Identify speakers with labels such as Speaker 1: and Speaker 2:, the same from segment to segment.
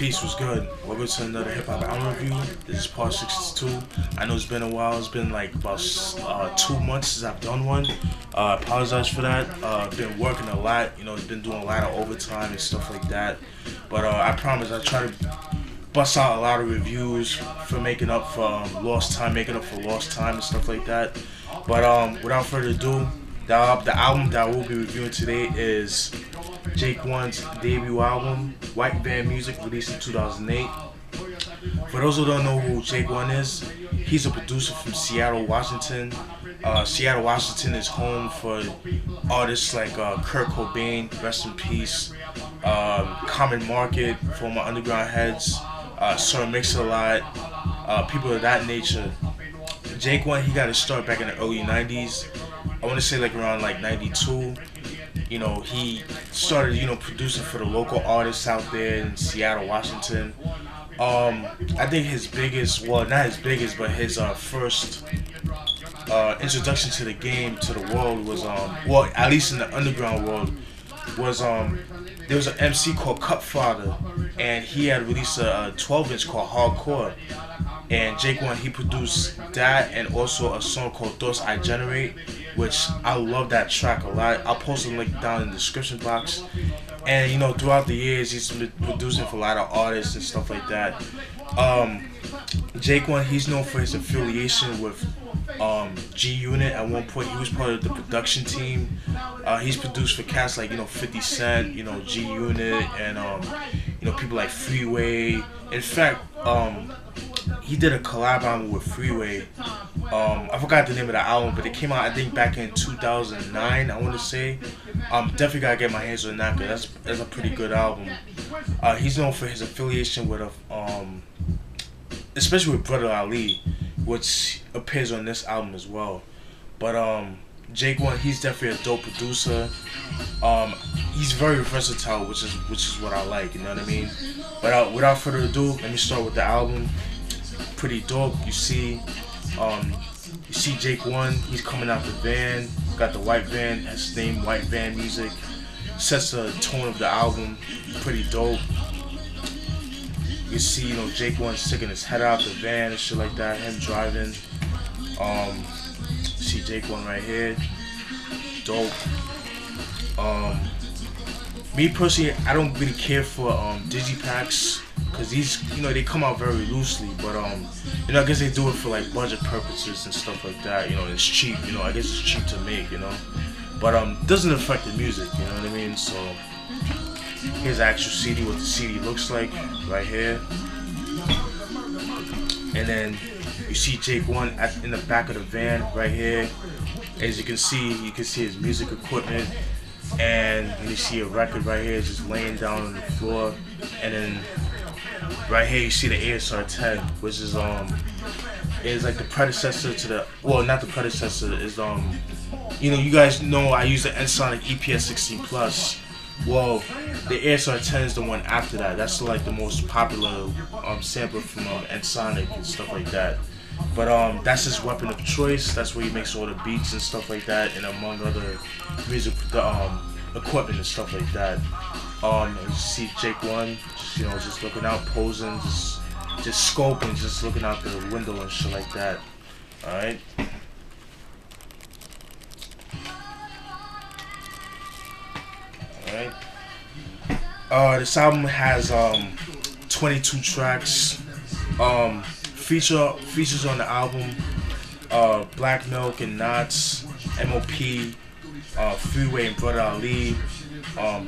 Speaker 1: Peace was good. Welcome to another hip hop album review. This is part 62. I know it's been a while. It's been like about 2 months since I've done one. I apologize for that. Been working a lot. Been doing a lot of overtime and stuff like that. But I promise I'll try to bust out a lot of reviews for making up for lost time, and stuff like that. But without further ado, the album that we'll be reviewing today is Jake One's debut album, White Van Music, released in 2008. For those who don't know who Jake One is, he's a producer from Seattle, Washington. Seattle, Washington is home for artists like Kurt Cobain, rest in peace, Common Market, former underground heads, Sir Mix-a-Lot, people of that nature. Jake One, he got his start back in the early 90s. I want to say like around like 92. He started, producing for the local artists out there in Seattle, Washington. I think his biggest, well, not his biggest, but his first introduction to the game, to the world was, well, at least in the underground world, was, there was an MC called Cutfather, and he had released a 12-inch called Hardcore. And Jake One, he produced that and also a song called Thoughts I Generate, which I love that track a lot. I'll post a link down in the description box. And throughout the years, he's been producing for a lot of artists and stuff like that. Jake One, he's known for his affiliation with G Unit. At one point, he was part of the production team. He's produced for cats like 50 Cent, G Unit, and people like Freeway. In fact, he did a collab album with Freeway. I forgot the name of the album, but it came out I think back in 2009. I want to say. Definitely gotta get my hands on that, cause that's a pretty good album. He's known for his affiliation with especially with Brother Ali, which appears on this album as well. But Jake One, he's definitely a dope producer. He's very versatile, which is what I like. You know what I mean? But without further ado, let me start with the album. Pretty dope. You see Jake One. He's coming out the van. Got the white van. His name White Van Music. Sets the tone of the album. Pretty dope. You see, Jake One sticking his head out the van and shit like that. Him driving. See Jake One right here. Dope. Me personally, I don't really care for digipacks, cause these, they come out very loosely. But I guess they do it for like budget purposes and stuff like that. It's cheap. I guess it's cheap to make. But doesn't affect the music. You know what I mean? So here's the actual CD. What the CD looks like right here. And then you see Jake One in the back of the van right here. As you can see his music equipment. And you see a record right here just laying down on the floor. And then right here you see the ASR 10, which is like the predecessor to the, well, not the predecessor, is you guys know I use the Ensoniq EPS 16 Plus. Well, the ASR 10 is the one after that. That's like the most popular sampler from Ensoniq and stuff like that. But that's his weapon of choice. That's where he makes all the beats and stuff like that, and among other music, equipment and stuff like that. And you see Jake One, just looking out, posing, just scoping, just looking out the window and shit like that. All right. This album has 22 tracks. Features on the album: Black Milk and Knots, M.O.P, Freeway and Brother Ali,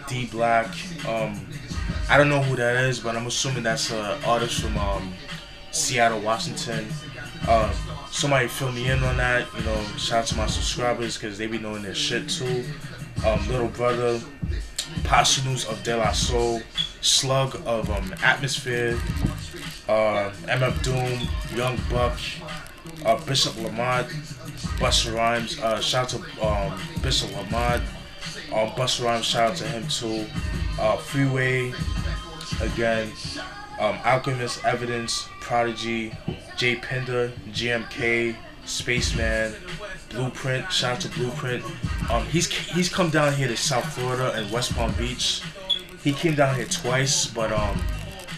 Speaker 1: D Black. I don't know who that is, but I'm assuming that's an artist from Seattle, Washington. Somebody fill me in on that. Shout out to my subscribers, because they be knowing their shit too. Little Brother, Posthumous of De La Soul, Slug of Atmosphere, M.O.B. Doom, Young Buck, Bishop Lamont, Busta Rhymes. Shout out to Bishop Lamont. Busta Rhymes, shout out to him too. Freeway, again. Alchemist, Evidence, Prodigy, J Pinder, GMK, Spaceman, Blueprint. Shout out to Blueprint. He's come down here to South Florida and West Palm Beach. He came down here twice, but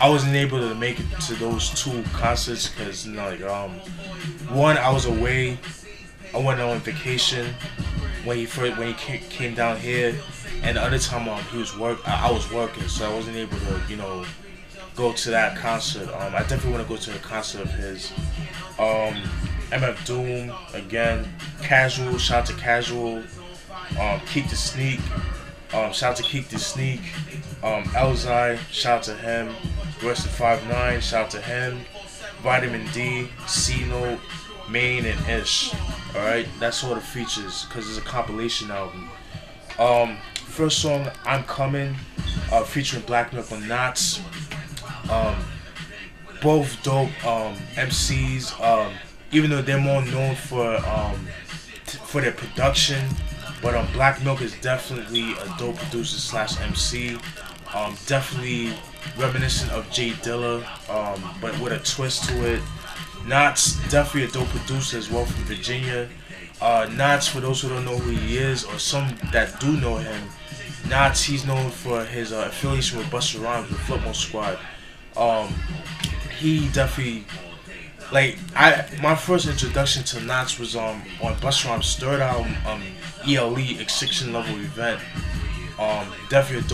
Speaker 1: I wasn't able to make it to those two concerts because one, I was away. I went on vacation when he came down here, and the other time I was working, so I wasn't able to go to that concert. I definitely want to go to a concert of his. MF Doom again, Casual, shout out to Casual. Keep the Sneak, shout out to Keep the Sneak. Elzhi, shout out to him. Royce the 5'9", shout out to him. Vitamin D, C Note, Main, and Ish. Alright, that's all the features because it's a compilation album. First song, I'm Coming, featuring Black Milk on Knots. Both dope MCs, even though they're more known for their production, but Black Milk is definitely a dope producer slash MC. Definitely reminiscent of Jay Dilla, but with a twist to it. Knots, definitely a dope producer as well from Virginia. Knots, for those who don't know who he is, or some that do know him, Knots, he's known for his affiliation with Busta Rhymes with Flipmode Squad. He definitely, my first introduction to Knots was on Busta Rhymes' third album, ELE, Extinction Level Event. Definitely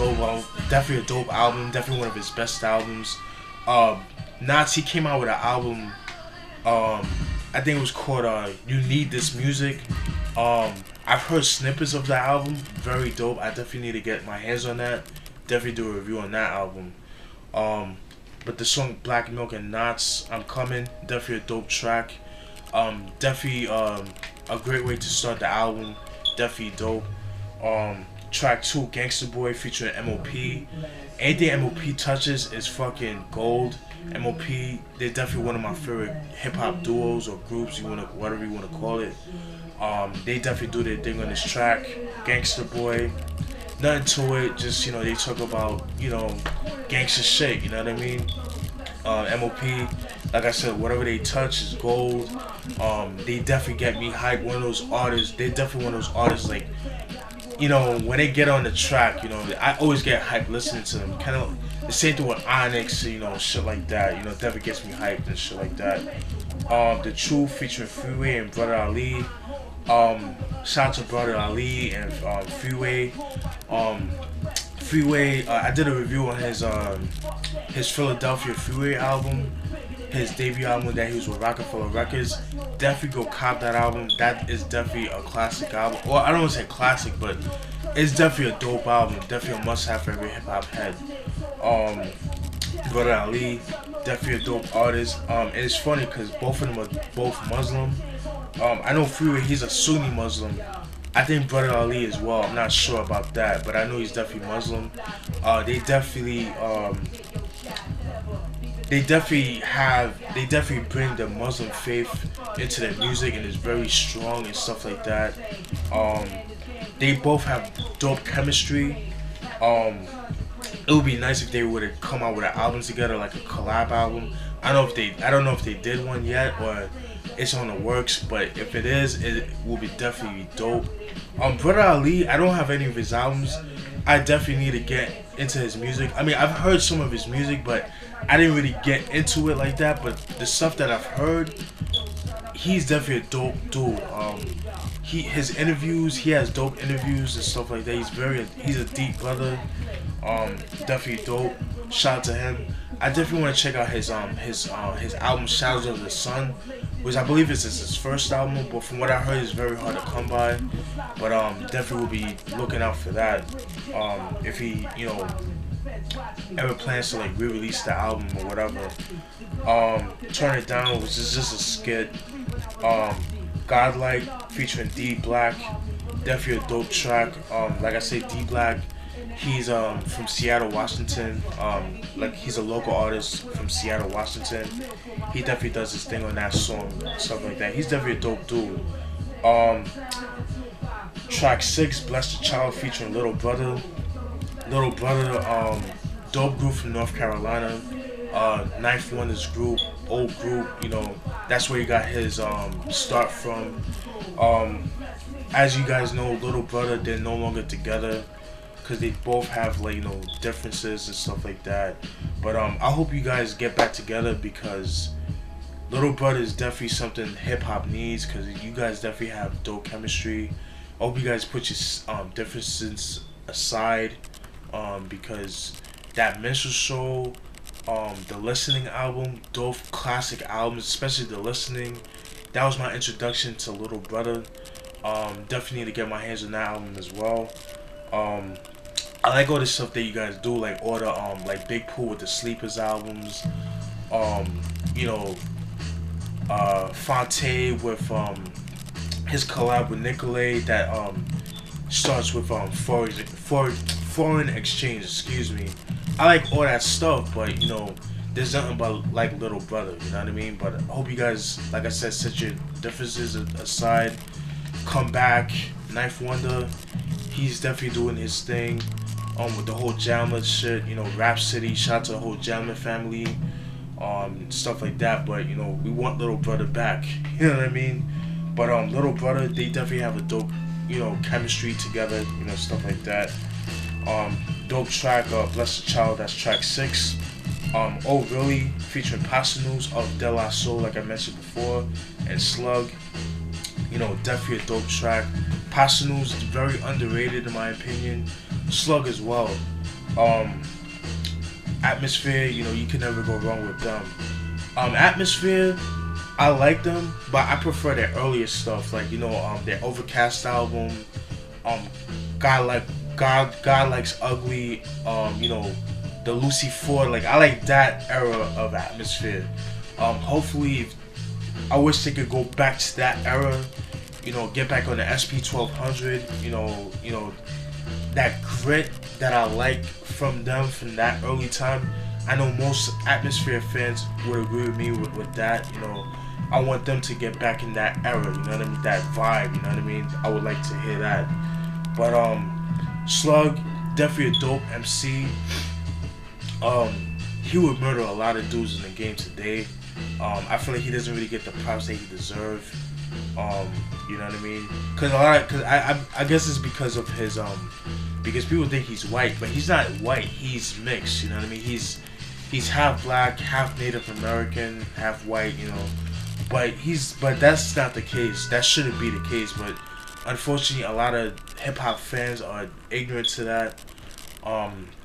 Speaker 1: a dope album, definitely one of his best albums. Knots, he came out with an album, I think it was called You Need This Music. I've heard snippets of that album, very dope. I definitely need to get my hands on that. Definitely do a review on that album. But the song Black Milk and Knots, I'm Coming, definitely a dope track. Definitely a great way to start the album. Definitely dope. Track 2, Gangsta Boy featuring M.O.P. Anything M.O.P touches is fucking gold. M.O.P, they're definitely one of my favorite hip hop duos or groups, whatever you wanna call it. They definitely do their thing on this track. Gangsta Boy, nothing to it. Just they talk about gangsta shit. You know what I mean? M.O.P, like I said, whatever they touch is gold. They definitely get me hyped. One of those artists. They're definitely one of those artists like. When they get on the track, I always get hyped listening to them. Kind of the same thing with Onyx, shit like that. Definitely gets me hyped and shit like that. The Truth featuring Freeway and Brother Ali. Shout out to Brother Ali and Freeway. Freeway, I did a review on his Philadelphia Freeway album, his debut album that he was with Rockefeller Records. Definitely go cop that album. That is definitely a classic album. Well, I don't want to say classic, but it's definitely a dope album. Definitely a must-have for every hip-hop head. Brother Ali, definitely a dope artist. And it's funny because both of them are both Muslim. I know Freeway, he's a Sunni Muslim. I think Brother Ali as well. I'm not sure about that, but I know he's definitely Muslim. They definitely bring the Muslim faith into their music, and it's very strong and stuff like that. They both have dope chemistry. It would be nice if they would have come out with an album together, like a collab album. I don't know if they did one yet or it's on the works, but if it is, it will be definitely dope. Brother Ali, I don't have any of his albums. I definitely need to get into his music. I mean, I've heard some of his music, but I didn't really get into it like that. But the stuff that I've heard, he's definitely a dope dude. His interviews, he has dope interviews and stuff like that. He's a deep brother. Definitely dope. Shout out to him. I definitely want to check out his album Shadows of the Sun, which I believe is his first album, but from what I heard, it's very hard to come by. But definitely will be looking out for that. If he ever plans to re-release the album or whatever. Turn It Down, which is just a skit. Godlike featuring D Black, definitely a dope track. Like I said, D Black, he's from Seattle, Washington. He's a local artist from Seattle, Washington. He definitely does his thing on that song, stuff like that. He's definitely a dope dude. Track 6, Bless the Child featuring Little Brother. Little Brother, dope group from North Carolina. Ninth Wonder's group, old group. That's where he got his start from. As you guys know, Little Brother, they're no longer together. because they both have like differences and stuff like that. But I hope you guys get back together because Little Brother is definitely something hip hop needs because you guys definitely have dope chemistry. I hope you guys put your differences aside because that Minstrel Show, the Listening album, dope classic albums, especially the Listening. That was my introduction to Little Brother. Definitely need to get my hands on that album as well. I like all the stuff that you guys do, like all the like Big Pooh with the Sleepers albums. You know, Fonte with his collab with Nicolay that starts with foreign exchange. Excuse me. I like all that stuff, but there's nothing but like Little Brother. You know what I mean? But I hope you guys, like I said, set your differences aside. Come back. Knife Wonder, he's definitely doing his thing. With the whole Jamla shit, Rap City, shout out to the whole Jamla family, stuff like that. But we want Little Brother back. You know what I mean? But Little Brother, they definitely have a dope, chemistry together, stuff like that. Dope track, Bless the Child, that's track 6. Oh Really, featuring Pasanos of De La Soul, like I mentioned before, and Slug. Definitely a dope track. Pasanos is very underrated in my opinion. Slug as well. Atmosphere, you can never go wrong with them. Atmosphere, I like them, but I prefer their earlier stuff, like their Overcast album, God Likes Ugly, the Lucy Ford, like I like that era of Atmosphere. Hopefully, I wish they could go back to that era, get back on the SP1200, that grit that I like from them from that early time. I know most Atmosphere fans would agree with me with that. I want them to get back in that era, you know what I mean? That vibe, you know what I mean? I would like to hear that. But Slug, definitely a dope MC. He would murder a lot of dudes in the game today. I feel like he doesn't really get the props that he deserves. You know what I mean? Cause I guess it's because of his because people think he's white, but he's not white. He's mixed. You know what I mean? He's half black, half Native American, half white. But that's not the case. That shouldn't be the case. But unfortunately, a lot of hip hop fans are ignorant to that.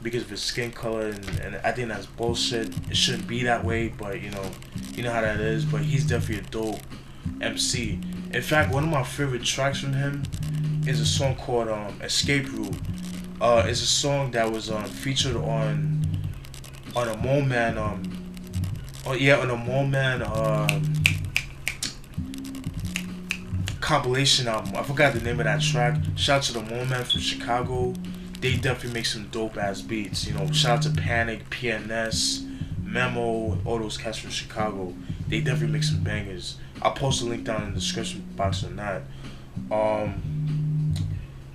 Speaker 1: Because of his skin color, and I think that's bullshit. It shouldn't be that way, but you know how that is. But he's definitely a dope MC. In fact, one of my favorite tracks from him is a song called Escape Route. It's a song that was featured on a M.O.B.B. on a M.O.B.B. Compilation album. I forgot the name of that track. Shout out to the M.O.B.B. from Chicago. They definitely make some dope ass beats. Shout out to Panic, PNS, Memo, all those cats from Chicago. They definitely make some bangers. I'll post a link down in the description box on that.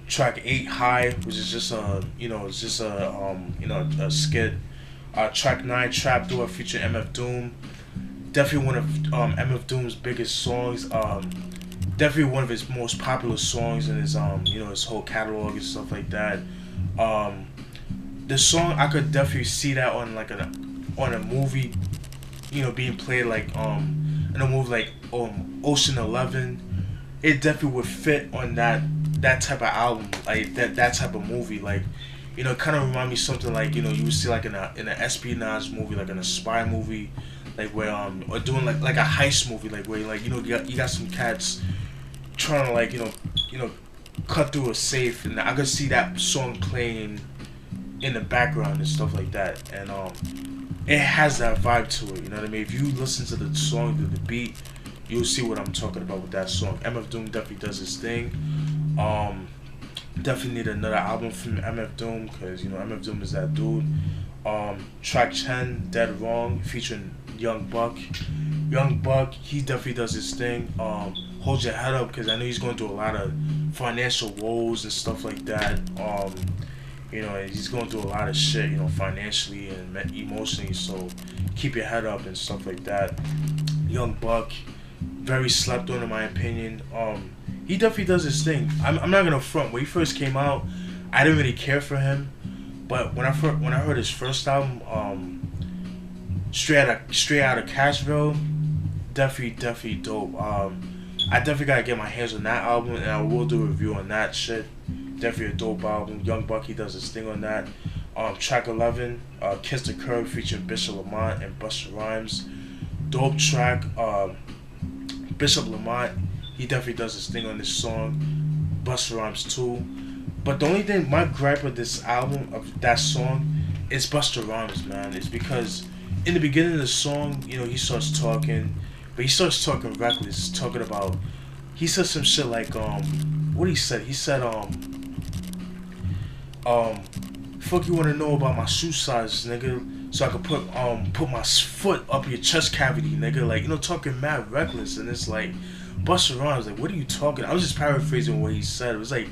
Speaker 1: Track 8, High, which is just a skit. Track 9, Trap Door, featuring M.F. Doom. Definitely one of M.F. Doom's biggest songs. Definitely one of his most popular songs in his his whole catalog and stuff like that. The song, I could definitely see that on on a movie, being played like in a movie like Ocean 11. It definitely would fit on that type of album, like that type of movie. Like, kind of remind me something like you would see like in an espionage movie, like in a spy movie, like where or doing like a heist movie, like where you got some cats trying to like cut through a safe, and I could see that song playing in the background and stuff like that, and it has that vibe to it. You know what I mean? If you listen to the song, to the beat, you'll see what I'm talking about with that song. M.F. Doom definitely does his thing. Definitely need another album from M.F. Doom because M.F. Doom is that dude. Track 10, Dead Wrong, featuring Young Buck. Young Buck, he definitely does his thing. Hold your head up because I know he's going through a lot of financial woes and stuff like that. And he's going through a lot of shit, financially and emotionally. So keep your head up and stuff like that. Young Buck, very slept on in my opinion. He definitely does his thing. I'm not gonna front. When he first came out, I didn't really care for him, but when I heard his first album, straight out of Cashville, definitely dope. I definitely gotta get my hands on that album, and I will do a review on that shit. Definitely a dope album. Young Bucky does his thing on that. Track 11, Kiss the Curb featuring Bishop Lamont and Busta Rhymes. Dope track. Bishop Lamont, he definitely does his thing on this song. Busta Rhymes too. But the only thing, my gripe with this album, of that song, is Busta Rhymes, man. It's because in the beginning of the song, you know, he starts talking, but he starts talking reckless, talking about, he said some shit like, what he said? He said, fuck you wanna know about my shoe size, nigga, so I could put my foot up your chest cavity, nigga, like, you know, talking mad reckless, and it's like, Busta Rhymes, like, what are you talking? I was just paraphrasing what he said. It was like,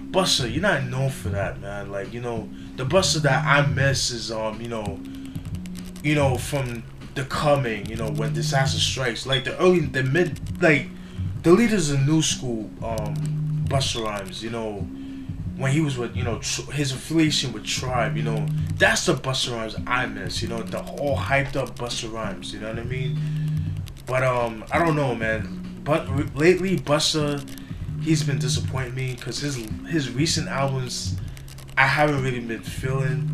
Speaker 1: Busta, you're not known for that, man. Like, you know, the Busta that I miss is, you know, from The Coming, you know, when Disaster Strikes, like the mid, like, the leaders of new school, Busta Rhymes, you know, when he was with, you know, his affiliation with Tribe, you know, that's the Busta Rhymes I miss, you know, the whole hyped up Busta Rhymes, you know what I mean? But, I don't know, man. But lately, Busta, he's been disappointing me because his recent albums, I haven't really been feeling.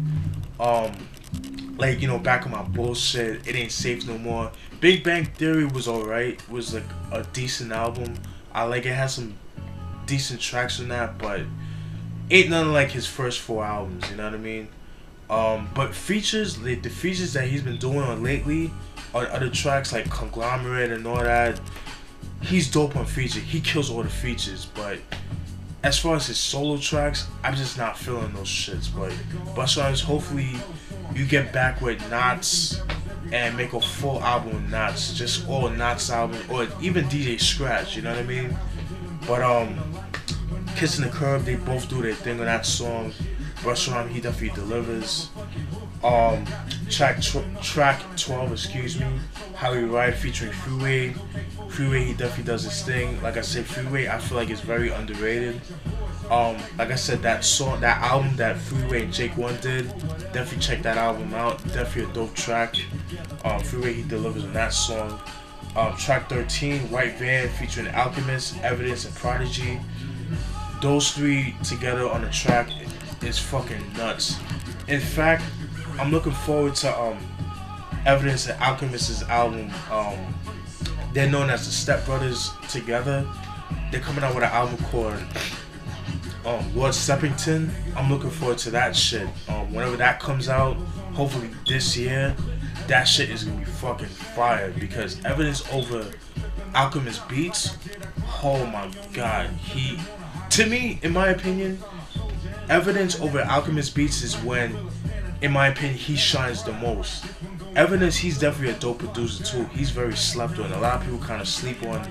Speaker 1: Like, you know, back on my bullshit, It Ain't Safe No More. Big Bang Theory was alright. It was like a decent album. I like it. Had some decent tracks on that, but ain't nothing like his first 4 albums. You know what I mean? But features, the features that he's been doing on lately, on other tracks like Conglomerate and all that. He's dope on feature. He kills all the features, but as far as his solo tracks, I'm just not feeling those shits. But Busta Rhymes, hopefully you get back with Knots and make a full album with Knots, just all Knots album, or even DJ Scratch. You know what I mean? But Kissing the Curb, they both do their thing on that song. Busta Rhymes, he definitely delivers. Track 12, excuse me, How We Ride featuring Freeway. Freeway, he definitely does his thing. Like I said, Freeway, I feel like it's very underrated. Like I said, that album that Freeway and Jake One did, definitely check that album out. Definitely a dope track. Freeway, he delivers on that song. Track 13, White Van featuring Alchemist, Evidence, and Prodigy. Those 3 together on the track is fucking nuts. In fact, I'm looking forward to Evidence and Alchemist's album. They're known as the Step Brothers together. They're coming out with an album called Lord Steppington. I'm looking forward to that shit. Whenever that comes out, hopefully this year, that shit is gonna be fucking fire, because Evidence over Alchemist beats, oh my god, to me, in my opinion, Evidence over Alchemist beats is when, in my opinion, he shines the most. Evidence, he's definitely a dope producer too. He's very slept on. A lot of people kind of sleep on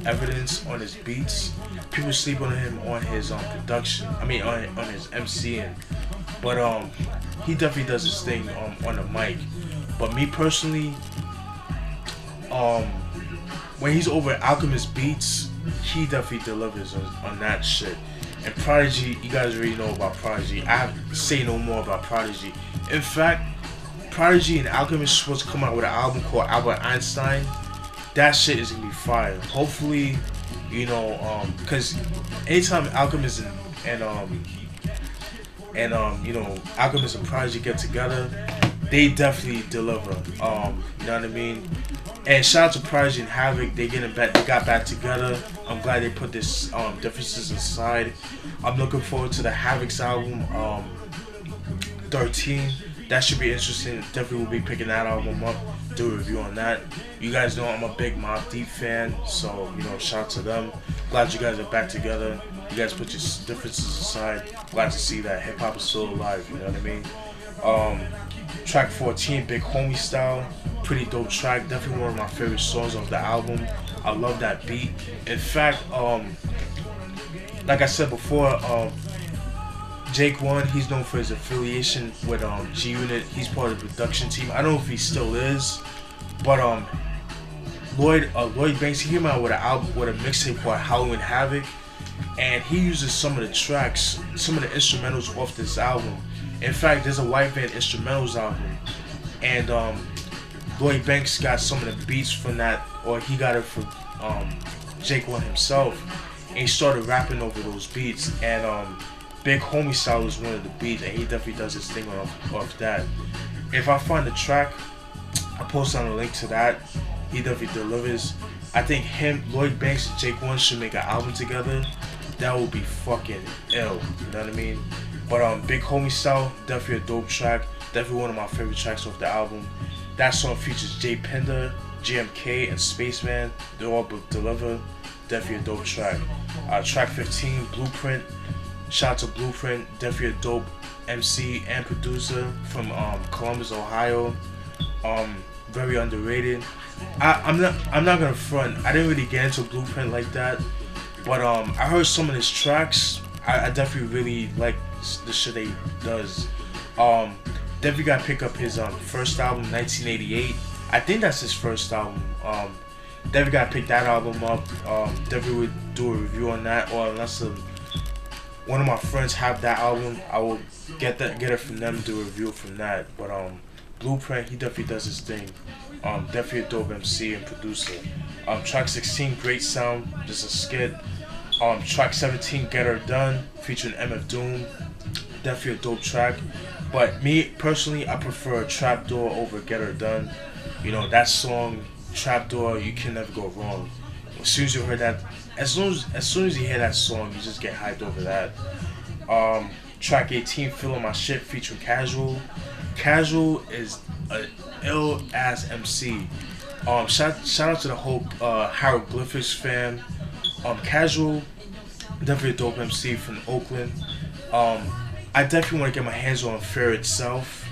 Speaker 1: Evidence on his beats. People sleep on him on his production. I mean, on his MCing. But he definitely does his thing on the mic. But me personally, when he's over Alchemist beats, he definitely delivers on that shit. And Prodigy, you guys already know about Prodigy. I have to say no more about Prodigy. In fact, Prodigy and Alchemist supposed to come out with an album called Albert Einstein. That shit is gonna be fire. Hopefully, you know, because anytime Alchemist and you know, Alchemist and Prodigy get together, they definitely deliver. You know what I mean? And shout out to Prodigy and Havoc. They got back together. I'm glad they put this differences aside. I'm looking forward to the Havoc's album, 13. That should be interesting. Definitely will be picking that album up, do a review on that. You guys know I'm a big M.O.B. fan, so, you know, shout out to them. Glad you guys are back together. You guys put your differences aside. Glad to see that hip hop is still alive, you know what I mean? Track 14, Big Homie Style. Pretty dope track. Definitely one of my favorite songs of the album. I love that beat. In fact, like I said before, Jake One, he's known for his affiliation with G-Unit. He's part of the production team. I don't know if he still is, but Lloyd Banks, he came out with an album, with a mixtape called Halloween Havoc. and he uses some of the tracks, some of the instrumentals off this album. In fact, there's a white band instrumentals album, and Lloyd Banks got some of the beats from that, or he got it from Jake One himself, and he started rapping over those beats. And Big Homie Style is one of the beats, and he definitely does his thing off that. If I find the track, I post on a link to that. He definitely delivers. I think him, Lloyd Banks, and Jake One should make an album together. That would be fucking ill. You know what I mean? But Big Homie Style, definitely a dope track. Definitely one of my favorite tracks off the album. That song features Jay Pender, GMK, and Spaceman. They all deliver. Definitely a dope track. Track 15, Blueprint. Shout out to Blueprint. Definitely a dope MC and producer from Columbus, Ohio. Very underrated. I'm not gonna front. I didn't really get into Blueprint like that, but I heard some of his tracks. I definitely really like the shit that he does. Definitely gotta pick up his first album, 1988. I think that's his first album. Definitely gotta pick that album up. Definitely would do a review on that, or unless one of my friends have that album, I will get it from them, do a review from that. But Blueprint, he definitely does his thing. Definitely a dope MC and producer. Track 16, Great Sound, just a skit. Track 17, Get Her Done, featuring MF Doom. Definitely a dope track. But me personally, I prefer Trapdoor over Get Her Done. You know, that song, Trapdoor, you can never go wrong. As soon as you heard that, as soon as you hear that song, you just get hyped over that. Track 18, Feeling My Shit, featuring Casual. Casual is an ill ass MC. Shout out to the whole Hieroglyphics fam. Casual, definitely a dope MC from Oakland. I definitely want to get my hands on Fear Itself.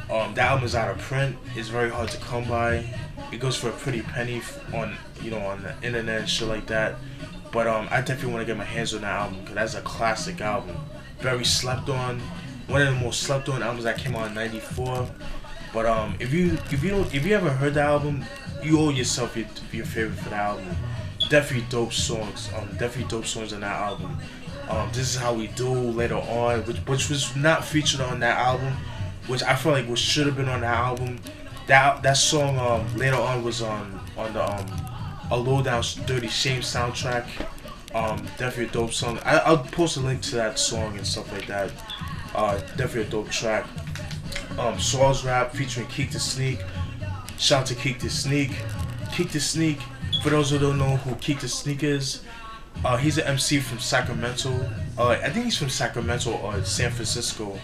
Speaker 1: That album is out of print. It's very hard to come by. It goes for a pretty penny on the internet and shit like that. But I definitely want to get my hands on that album because that's a classic album. Very slept on. One of the most slept on albums that came out in '94. But if you ever heard the album, you owe yourself your favorite for the album. Definitely dope songs. Definitely dope songs on that album. This Is How We Do later on, which was not featured on that album, which I feel like should have been on that album. That song later on was on the A Low Down Dirty Shame soundtrack. Definitely a dope song. I'll post a link to that song and stuff like that. Definitely a dope track. Saul's Rap featuring Keek the Sneak. Shout out to Keek the Sneak. Keek the Sneak, for those who don't know who Keek the Sneak is, he's an MC from Sacramento. I think he's from Sacramento or San Francisco.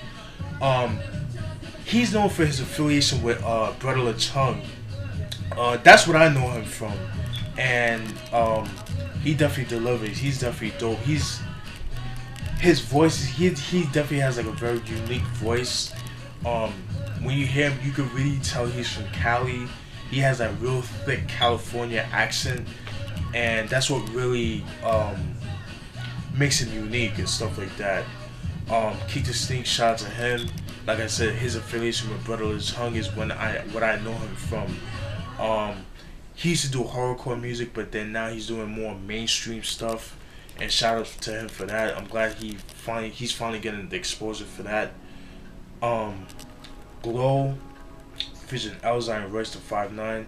Speaker 1: He's known for his affiliation with Brother Chung. That's what I know him from. And he definitely delivers. He's definitely dope. His voice, he definitely has like a very unique voice. When you hear him, you can really tell he's from Cali. He has that real thick California accent, and that's what really makes him unique and stuff like that. Keek the Sneak, shout out to him. Like I said, his affiliation with Brother Chung is what I know him from. He used to do horrorcore music, but then now he's doing more mainstream stuff. And shout out to him for that. I'm glad he's finally getting the exposure for that. Glow, featuring Elzhi and Royce the 5'9".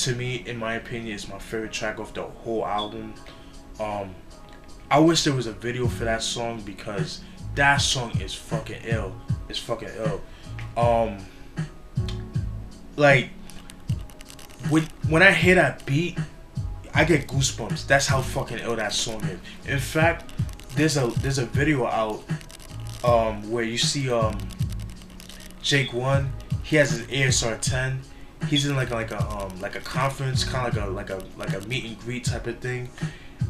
Speaker 1: To me, in my opinion, is my favorite track off the whole album. I wish there was a video for that song because that song is fucking ill. It's fucking ill. Like when I hear that beat, I get goosebumps. That's how fucking ill that song is. In fact, there's a video out where you see Jake One. He has his ASR 10. He's in like a conference, kind of like a meet and greet type of thing.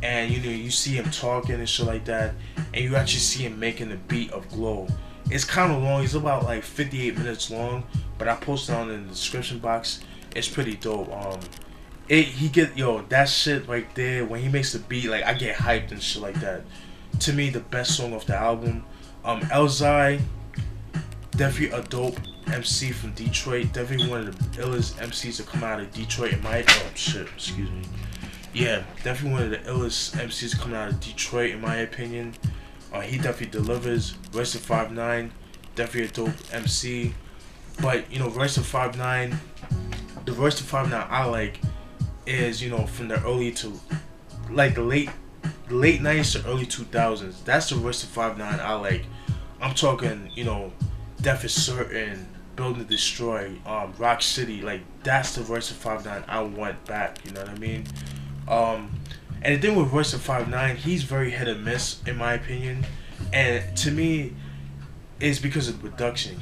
Speaker 1: And you see him talking and shit like that, and you actually see him making the beat of Glow. It's kind of long. It's about like 58 minutes long, but I posted on in the description box. It's pretty dope. That shit right there when he makes the beat, like I get hyped and shit like that. To me, the best song off the album. Elzhi, definitely a dope MC from Detroit. Definitely one of the illest MCs to come out of Detroit in my excuse me. Yeah, definitely one of the illest MCs coming out of Detroit, in my opinion. He definitely delivers. Royce the 5'9", definitely a dope MC. But you know, Royce the 5'9", the Royce the 5'9" I like is, you know, from the early to like the late 90s to early 2000s. That's the Royce the 5'9" I like. I'm talking, you know, Death is Certain, Build to Destroy, Rock City. Like that's the Royce the 5'9" I want back. You know what I mean? And the thing with Royce the 5'9", he's very hit or miss in my opinion, and to me, it's because of the production.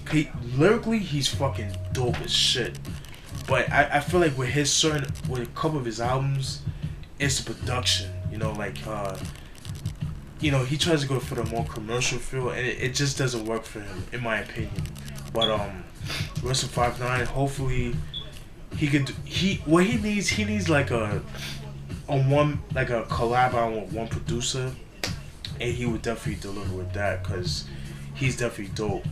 Speaker 1: Lyrically, he's fucking dope as shit, but I feel like with with a couple of his albums, it's the production. You know, like you know, he tries to go for the more commercial feel, and it just doesn't work for him, in my opinion. But Royce the 5'9", hopefully he could. What he needs like a collab album with one producer, and he would definitely deliver with that, cause he's definitely dope.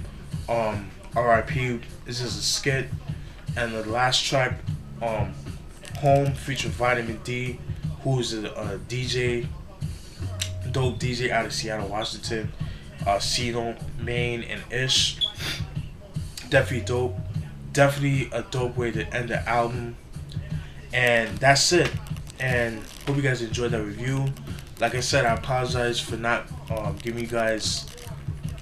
Speaker 1: R.I.P. This is a skit, and the last track, Home featuring Vitamin D, who's a DJ, dope DJ out of Seattle, Washington, Seattle, Maine, and Ish. Definitely dope. Definitely a dope way to end the album. And that's it. And hope you guys enjoyed that review. Like I said, I apologize for not giving you guys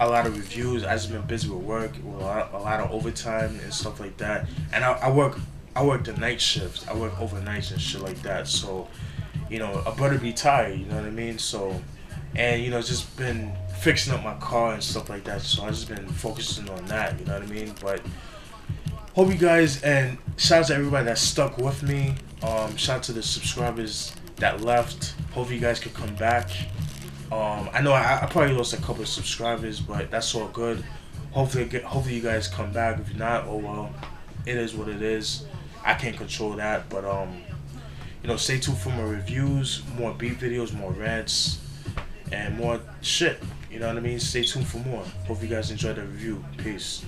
Speaker 1: a lot of reviews. I've just been busy with work, with a lot of overtime and stuff like that. And I work the night shifts. I work overnights and shit like that. So, you know, I better be tired. You know what I mean? So, and you know, just been fixing up my car and stuff like that. So I just been focusing on that. You know what I mean? But hope you guys, and shout out to everybody that stuck with me. Shout out to the subscribers that left. Hope you guys could come back. I know I probably lost a couple of subscribers, but that's all good. Hopefully you guys come back. If you're not, oh well, it is what it is. I can't control that, but you know, stay tuned for more reviews, more beat videos, more rants, and more shit. You know what I mean? Stay tuned for more. Hope you guys enjoyed the review. Peace.